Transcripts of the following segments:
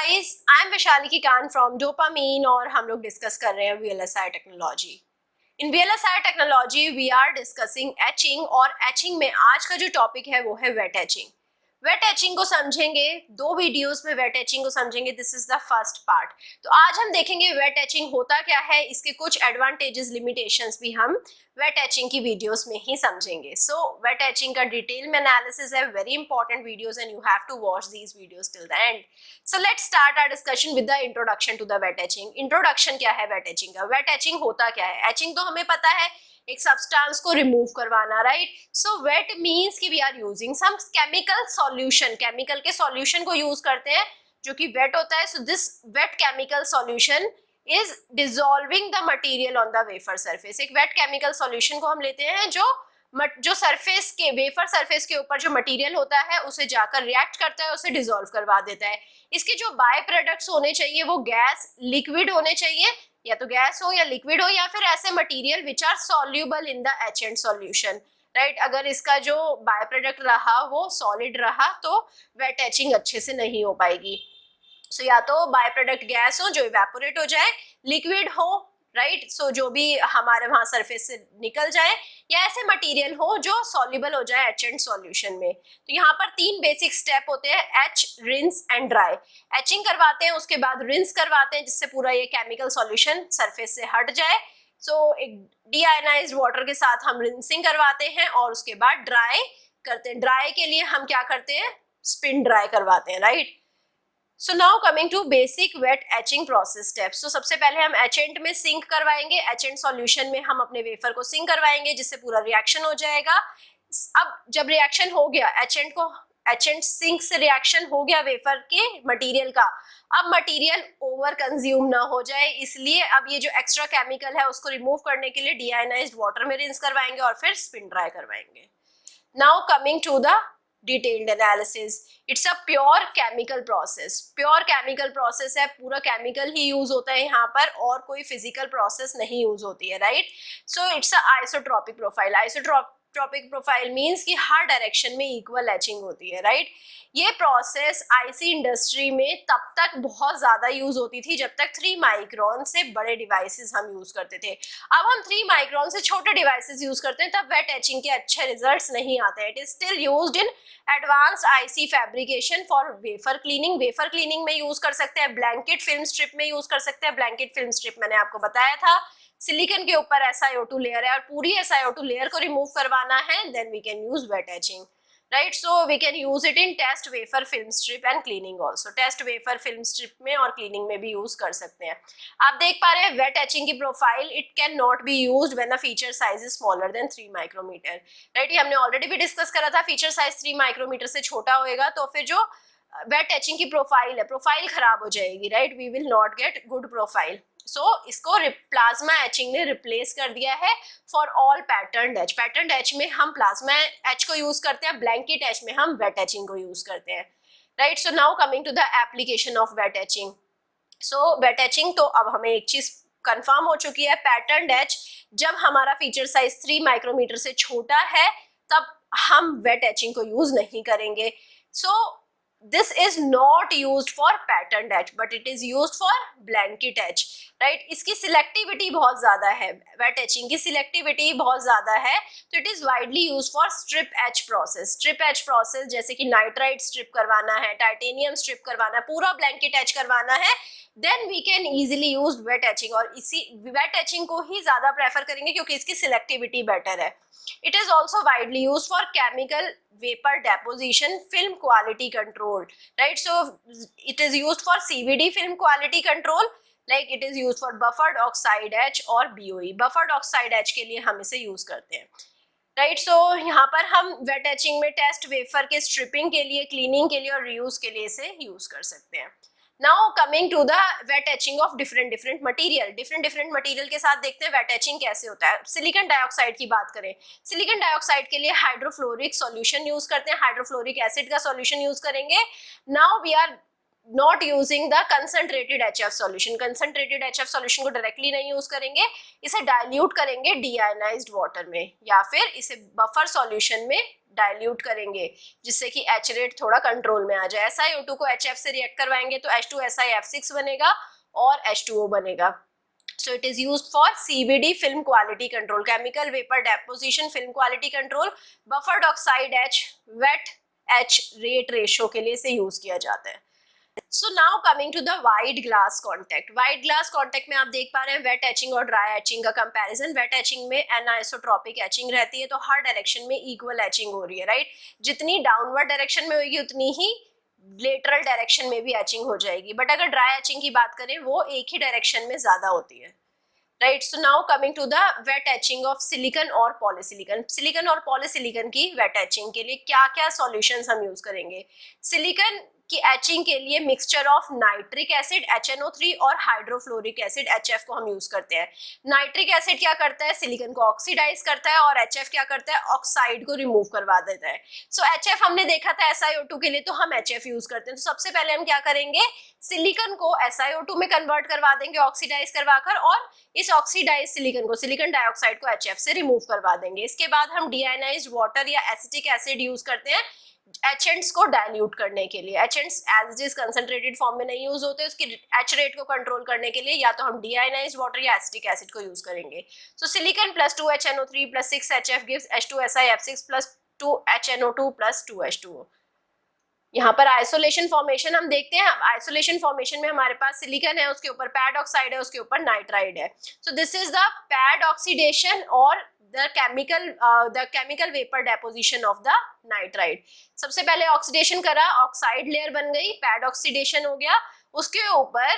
Guys, I am Vaishali Kikan from Dopamine और हम लोग डिस्कस कर रहे हैं वीएलएसआई टेक्नोलॉजी। इन VLSI technology we are discussing etching और एचिंग में आज का जो टॉपिक है वो है वेट एचिंग। वेट एचिंग को समझेंगे, दो वीडियोस में वेट एचिंग को समझेंगे। This is the first part. तो आज हम देखेंगे वेट एचिंग होता क्या है, इसके कुछ एडवांटेजेस लिमिटेशंस भी हम वेट एचिंग की वीडियोस में ही समझेंगे। सो वेट एचिंग का डिटेल में एनालिसिस है, very important videos and you have to watch these videos till the end. So let's start our discussion with the introduction to the wet etching. Introduction क्या है wet etching का? Wet etching होता क्या है? Etching तो हमें पता है, एक सब्सटेंस को रिमूव करवाना, राइट? सो वेट मींस कि we are using some chemical solution, chemical के सॉल्यूशन को यूज करते हैं जो कि वेट होता है। So this wet chemical solution is dissolving the material on the wafer surface. एक वेट केमिकल सॉल्यूशन को हम लेते हैं जो सरफेस के वेफर सरफेस के ऊपर जो मटेरियल होता है उसे जाकर रिएक्ट करता है, उसे डिसॉल्व करवा देता है। इसके जो बाय प्रोडक्ट्स होने चाहिए वो गैस, लिक्विड होने चाहिए, या तो गैस हो या लिक्विड हो, या फिर ऐसे material which are soluble in the etchant solution, right? अगर इसका जो बाय प्रोडक्ट रहा वो सॉलिड रहा तो वेट एचिंग अच्छे से नहीं हो पाएगी। सो या तो बाय प्रोडक्ट गैस हो जो इवेपोरेट हो जाए, लिक्विड हो, राइट? सो जो भी हमारे वहां सरफेस से निकल जाए, या ऐसे मटेरियल हो जो सॉल्युबल हो जाए एचेंट सॉल्यूशन में। तो यहाँ पर तीन बेसिक स्टेप होते हैं, H, rinse and dry. Etching करवाते हैं, उसके बाद रिंस करवाते हैं जिससे पूरा ये केमिकल सॉल्यूशन सरफेस से हट जाए। सो एक डीआयोनाइज्ड वाटर के साथ हम रिंसिंग करवाते हैं और उसके बाद ड्राई करते हैं। ड्राई के लिए हम क्या करते हैं? स्पिन ड्राई करवाते हैं, right? So now coming to basic wet etching process steps. तो सबसे पहले हम एचेंट में सिंक करवाएंगे, एचेंट सॉल्यूशन में हम अपने वेफर को सिंक करवाएंगे जिससे पूरा रिएक्शन हो जाएगा। अब जब रिएक्शन हो गया, एचेंट सिंक से रिएक्शन हो गया वेफर के मटेरियल का, अब मटेरियल ओवर कंज्यूम ना हो जाए इसलिए अब ये जो एक्स्ट्रा केमिकल है उसको रिमूव करने के लिए डीआयोनाइज्ड वाटर में रिंस करवाएंगे और फिर स्पिन ड्राई करवाएंगे। Now coming to the detailed analysis, it's a pure chemical process. Pure chemical process है, पूरा केमिकल ही यूज होता है यहाँ पर और कोई फिजिकल प्रोसेस नहीं यूज होती है, right? So it's a isotropic profile. Isotropic profile means कि हर डायरेक्शन में इक्वल एचिंग होती है, राइट? ये प्रोसेस आईसी इंडस्ट्री में तब तक बहुत ज्यादा यूज होती थी जब तक 3 माइक्रोन से बड़े डिवाइसेस हम यूज करते थे। अब हम 3 माइक्रोन से छोटे डिवाइसेस यूज करते हैं, तब वेट एचिंग के अच्छे रिजल्ट्स नहीं आते हैं। It is still used in advanced IC fabrication for wafer cleaning. Wafer cleaning में यूज कर सकते हैं, ब्लैंकेट फिल्म स्ट्रिप में यूज कर सकते हैं। ब्लैंकेट फिल्म स्ट्रिप मैंने आपको बताया था, सिलिकॉन के ऊपर SiO2 लेयर है और पूरी SiO2 लेयर को रिमूव करवाना है, then we can use wet etching, right? So we can use it in test wafer film strip and cleaning also. Test wafer film strip में और क्लीनिंग में भी यूज कर सकते हैं। आप देख पा रहे हैं वेट एचिंग की profile, it can not be used when the feature size is smaller than 3 micrometre, right? ये हमने ऑलरेडी भी डिस्कस करा था, फीचर साइज 3 माइक्रोमीटर से छोटा होएगा तो फिर जो वेट एचिंग की प्रोफाइल है, प्रोफाइल खराब हो जाएगी, right? We will not get good profile. So इसको प्लाज्मा एचिंग ने रिप्लेस कर दिया है for all pattern etch. Pattern etch में हम प्लाज्मा एच को यूज करते हैं, ब्लैंकेट एच में हम वेट एचिंग को यूज करते हैं, right? So now coming to the application of wet etching. So wet etching, तो अब हमें एक चीज कंफर्म हो चुकी है, पैटर्न एच जब हमारा फीचर साइज 3 माइक्रोमीटर से छोटा है तब हम वेट एचिंग को यूज नहीं करेंगे। सो this is not used for patterned etch but it is used for blanket etch, right? इसकी सिलेक्टिविटी बहुत ज्यादा है, वेट एचिंग की सिलेक्टिविटी बहुत ज्यादा है, तो it is widely used for strip H process. Strip H process जैसे कि नाइट्राइट स्ट्रिप करवाना है, टाइटेनियम स्ट्रिप करवाना है, पूरा ब्लैंकेट एच करवाना है, then we can easily use wet etching. और इसी वेट एचिंग को ही ज्यादा प्रेफर करेंगे क्योंकि इसकी सिलेक्टिविटी बेटर है। It is also widely used for chemical vapor deposition film quality control, right? So it is used for CVD film quality control, like it is used for buffered oxide etch और BOE। buffered oxide etch के लिए हम इसे use करते हैं, right? सो यहाँ पर हम वेट एचिंग में टेस्ट वेफर के स्ट्रिपिंग के लिए, क्लीनिंग के लिए और रीयूज के लिए इसे यूज कर सकते हैं। Now coming to the wet etching of different material. Different material के साथ देखते हैं वेट एचिंग कैसे होता है। सिलिकॉन डाइऑक्साइड की बात करें, सिलिकॉन डाइऑक्साइड के लिए हाइड्रोफ्लोरिक सॉल्यूशन यूज करते हैं, हाइड्रोफ्लोरिक एसिड का सॉल्यूशन यूज करेंगे। Now we are not using the concentrated HF solution. Concentrated HF solution को डायरेक्टली नहीं यूज करेंगे, इसे डाइल्यूट करेंगे डीआयोनाइज्ड वाटर में या फिर इसे बफर सॉल्यूशन में डाइल्यूट करेंगे, जिससे कि H रेट थोड़ा कंट्रोल में आ जाए। SiO2 को HF से रिएक्ट करवाएंगे तो H2SiF6 बनेगा और H2O बनेगा। So it is used for CVD film quality control, chemical vapor deposition film quality control, buffered oxide H, wet H rate ratio के लिए इसे यूज किया जाता है। So now coming to the wide glass contact. Wide glass contact में आप देख पा रहे हैं wet etching और dry etching का comparison. Wet etching में anisotropic etching रहती है, तो हर डायरेक्शन में equal etching हो रही है, राइट? जितनी डाउनवर्ड डायरेक्शन में होगी उतनी ही लेटरल डायरेक्शन में भी एचिंग हो जाएगी, बट अगर ड्राई एचिंग की बात करें वो एक ही डायरेक्शन में ज्यादा होती है, right? So now coming to the wet etching of silicon और पॉलीसिलिकॉन। सिलिकॉन और पॉलीसिलिकॉन की वेट एचिंग के लिए क्या क्या सॉल्यूशंस हम यूज करेंगे? सिलिकॉन की एचिंग के लिए mixture of nitric acid HNO3 और हाइड्रोफ्लोरिक एसिड HF को हम यूज करते हैं। नाइट्रिक एसिड क्या करता है? सिलिकॉन को ऑक्सीडाइज करता है, और HF क्या करता है? ऑक्साइड को रिमूव करवा देता है। सो HF हमने देखा था SiO2 के लिए, तो हम HF यूज करते हैं। तो सबसे पहले हम क्या करेंगे? सिलिकॉन को SiO2 में कन्वर्ट करवा देंगे ऑक्सीडाइज करवाकर, और इस ऑक्सीडाइज सिलिकॉन को, सिलिकॉन डाइऑक्साइड को HF से रिमूव करवा देंगे। इसके बाद हम डीआयोनाइज्ड वाटर या एसिटिक एसिड यूज करते हैं एचेंट्स को डाइल्यूट करने के लिए। एचेंट्स एज इज कंसंट्रेटेड फॉर्म में नहीं यूज होते, उसकी एच रेट को कंट्रोल करने के लिए या तो हम डीआयोनाइज्ड वाटर या एसिटिक एसिड को यूज करेंगे। So silicon plus 2HNO3 plus 6HF gives H2SiF6 plus 2HNO2 plus 2H2O। यहाँ पर आइसोलेशन फॉर्मेशन हम देखते हैं। आइसोलेशन फॉर्मेशन में हमारे पास सिलिकॉन है, उसके ऊपर पैड ऑक्साइड है, उसके ऊपर नाइट्राइड है। So this is the pad oxidation और the chemical vapor deposition of the nitride। सबसे पहले ऑक्सीडेशन करा, ऑक्साइड लेयर बन गई, पैड ऑक्सीडेशन हो गया, उसके ऊपर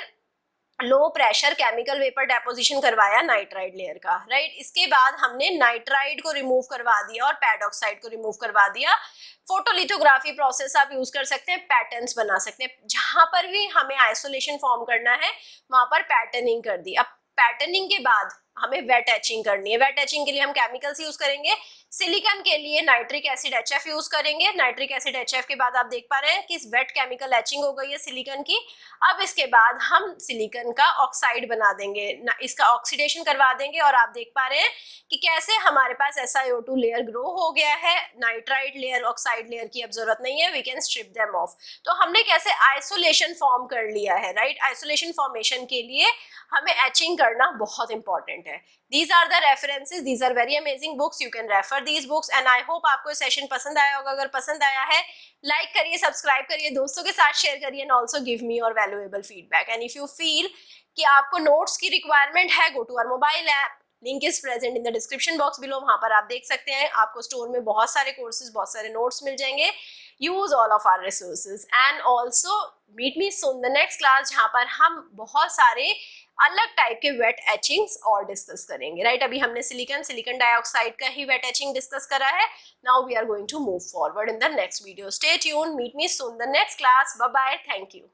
low pressure chemical vapour deposition करवाया नाइट्राइड लेयर का, राइट? इसके बाद हमने नाइट्राइड को रिमूव करवा दिया और पैड ऑक्साइड को रिमूव करवा दिया। फोटोलिथोग्राफी प्रोसेस आप यूज कर सकते हैं, पैटर्न्स बना सकते हैं। जहां पर भी हमें आइसोलेशन फॉर्म करना है वहां पर पैटर्निंग कर दी। अब पैटर्निंग के बाद हमें वेट एचिंग करनी है। वेट एचिंग के लिए हम केमिकल्स यूज करेंगे। सिलिकॉन के लिए नाइट्रिक एसिड HF यूज करेंगे। नाइट्रिक एसिड HF के बाद आप देख पा रहे हैं कि वेट केमिकल एचिंग हो गई है सिलिकॉन की। अब इसके बाद हम सिलिकॉन का ऑक्साइड बना देंगे, इसका ऑक्सीडेशन करवा देंगे, और आप देख पा रहे हैं कि कैसे हमारे पास SiO2 लेयर ग्रो हो गया है। नाइट्राइड लेयर, ऑक्साइड लेयर की अब जरूरत नहीं है, we can strip them off. तो हमने कैसे आइसोलेशन फॉर्म कर लिया है, राइट? आइसोलेशन फॉर्मेशन के लिए हमें एचिंग करना बहुत इंपॉर्टेंट है। These are the references, these are very amazing books, you can refer these books and I hope आपको सेशन पसंद आया होगा। अगर पसंद आया है लाइक करिए, सब्सक्राइब करिए, दोस्तों के साथ शेयर करिए, and also give me your valuable feedback। And if you feel कि आपको नोट्स की रिक्वायरमेंट है, go to our mobile app, link is present in the description box below. वहां पर आप देख सकते हैं, आपको स्टोर में बहुत सारे कोर्सेज, बहुत सारे नोट्स मिल जाएंगे। Use all of our resources and also meet me soon the next class, जहां पर हम बहुत सारे अलग टाइप के वेट एचिंग्स और डिस्कस करेंगे, राइट? अभी हमने सिलिकॉन डाइऑक्साइड का ही वेट एचिंग डिस्कस करा है। Now we are going to move forward in the next video. Stay tuned, meet me soon the next class. Bye bye, thank you.